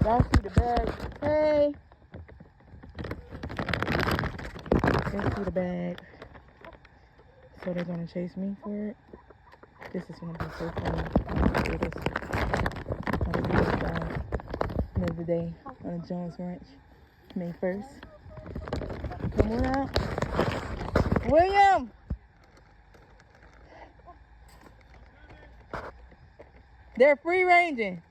Y'all see the bag? Hey. They see the bag. So they're gonna chase me for it. This is gonna be so funny. I'm gonna do this. I'm gonna do this, guys. Another day on the Jones Ranch. May 1st. Come on out. William! They're free ranging.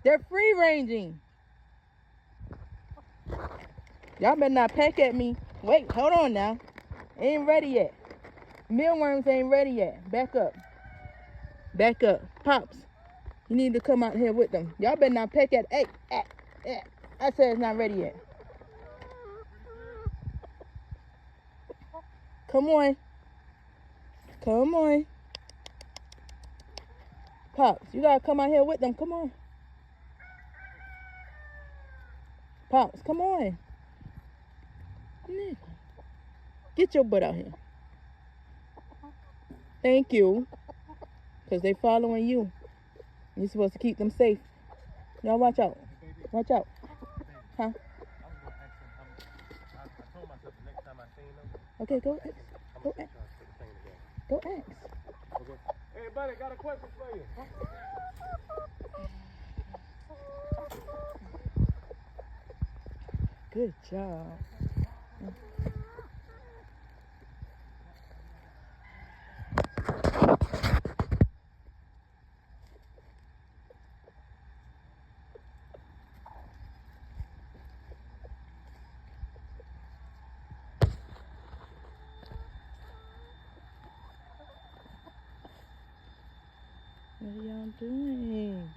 They're free ranging. Y'all better not peck at me. Wait, hold on now. Ain't ready yet. Mealworms ain't ready yet. Back up. Back up. Pops, you need to come out here with them. Y'all better not peck at. Hey. I said it's not ready yet. Come on. Come on. Pops, you gotta come out here with them. Come on. Pops, come on. Get your butt out here. Thank you. Because they following you. You're supposed to keep them safe. Y'all watch out. Watch out. Huh? I told myself the next time I seen them. Okay, go ask. Go ask. Go ask. Okay. Hey, buddy, got a question for you. Good job. What are y'all doing?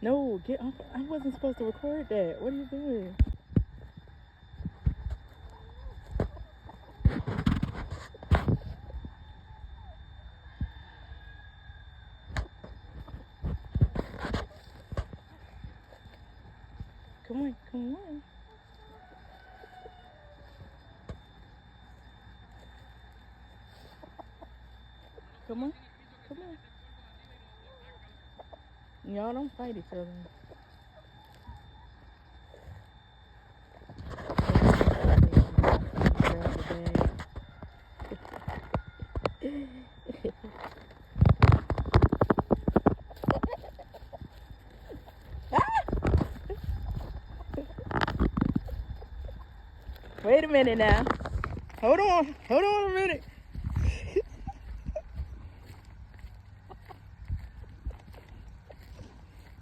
No, get off. I wasn't supposed to record that. What are you doing? Come on, come on. Come on, come on. Y'all don't fight each other. Wait a minute now. Hold on a minute.